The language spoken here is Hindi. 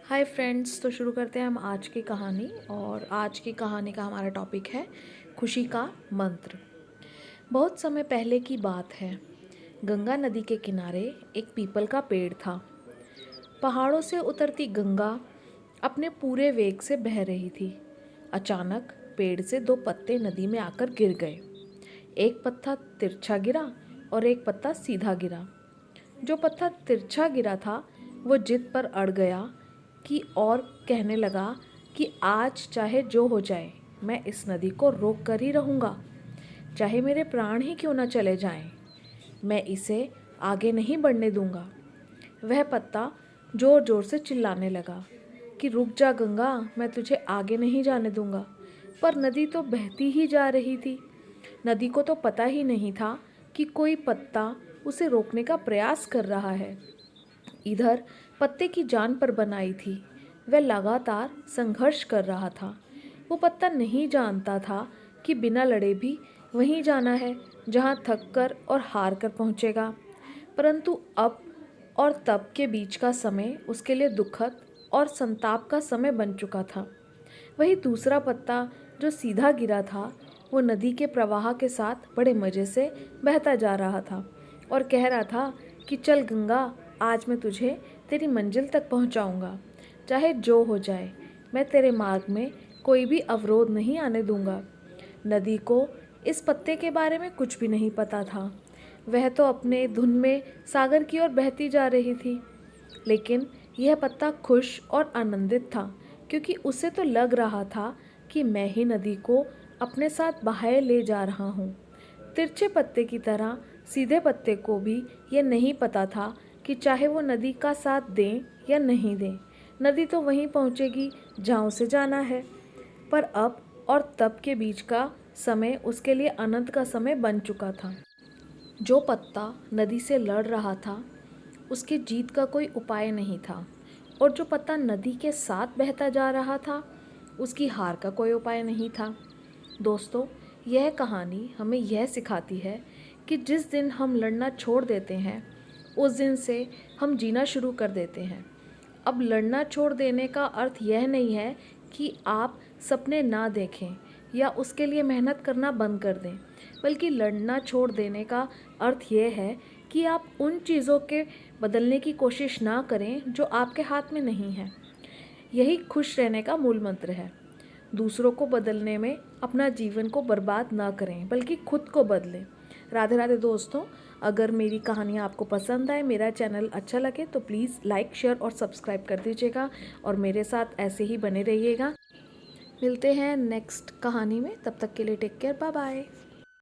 हाय फ्रेंड्स, तो शुरू करते हैं हम आज की कहानी। और आज की कहानी का हमारा टॉपिक है खुशी का मंत्र। बहुत समय पहले की बात है। गंगा नदी के किनारे एक पीपल का पेड़ था। पहाड़ों से उतरती गंगा अपने पूरे वेग से बह रही थी। अचानक पेड़ से दो पत्ते नदी में आकर गिर गए। एक पत्ता तिरछा गिरा और एक पत्ता सीधा गिरा। जो पत्थर तिरछा गिरा था वो जिद पर अड़ गया कि और कहने लगा कि आज चाहे जो हो जाए मैं इस नदी को रोक कर ही रहूँगा, चाहे मेरे प्राण ही क्यों न चले जाएं, मैं इसे आगे नहीं बढ़ने दूंगा। वह पत्ता ज़ोर ज़ोर से चिल्लाने लगा कि रुक जा गंगा, मैं तुझे आगे नहीं जाने दूंगा। पर नदी तो बहती ही जा रही थी। नदी को तो पता ही नहीं था कि कोई पत्ता उसे रोकने का प्रयास कर रहा है। इधर पत्ते की जान पर बनाई थी। वह लगातार संघर्ष कर रहा था। वो पत्ता नहीं जानता था कि बिना लड़े भी वहीं जाना है जहाँ थक कर और हार कर पहुँचेगा। परंतु अब और तब के बीच का समय उसके लिए दुखद और संताप का समय बन चुका था। वही दूसरा पत्ता जो सीधा गिरा था वो नदी के प्रवाह के साथ बड़े मज़े से बहता जा रहा था और कह रहा था कि चल गंगा, आज मैं तुझे तेरी मंजिल तक पहुंचाऊंगा। चाहे जो हो जाए मैं तेरे मार्ग में कोई भी अवरोध नहीं आने दूंगा। नदी को इस पत्ते के बारे में कुछ भी नहीं पता था। वह तो अपने धुन में सागर की ओर बहती जा रही थी। लेकिन यह पत्ता खुश और आनंदित था, क्योंकि उसे तो लग रहा था कि मैं ही नदी को अपने साथ बहाए ले जा रहा हूँ। तिरछे पत्ते की तरह सीधे पत्ते को भी यह नहीं पता था कि चाहे वो नदी का साथ दें या नहीं दें, नदी तो वहीं पहुँचेगी जहाँ उसे जाना है। पर अब और तब के बीच का समय उसके लिए अनंत का समय बन चुका था। जो पत्ता नदी से लड़ रहा था उसकी जीत का कोई उपाय नहीं था, और जो पत्ता नदी के साथ बहता जा रहा था उसकी हार का कोई उपाय नहीं था। दोस्तों, यह कहानी हमें यह सिखाती है कि जिस दिन हम लड़ना छोड़ देते हैं उस दिन से हम जीना शुरू कर देते हैं। अब लड़ना छोड़ देने का अर्थ यह नहीं है कि आप सपने ना देखें या उसके लिए मेहनत करना बंद कर दें, बल्कि लड़ना छोड़ देने का अर्थ यह है कि आप उन चीज़ों के बदलने की कोशिश ना करें जो आपके हाथ में नहीं है। यही खुश रहने का मूल मंत्र है। दूसरों को बदलने में अपना जीवन को बर्बाद ना करें, बल्कि खुद को बदलें। राधे राधे दोस्तों। अगर मेरी कहानियाँ आपको पसंद आए, मेरा चैनल अच्छा लगे तो प्लीज़ लाइक, शेयर और सब्सक्राइब कर दीजिएगा और मेरे साथ ऐसे ही बने रहिएगा। मिलते हैं नेक्स्ट कहानी में, तब तक के लिए टेक केयर, बाय बाय।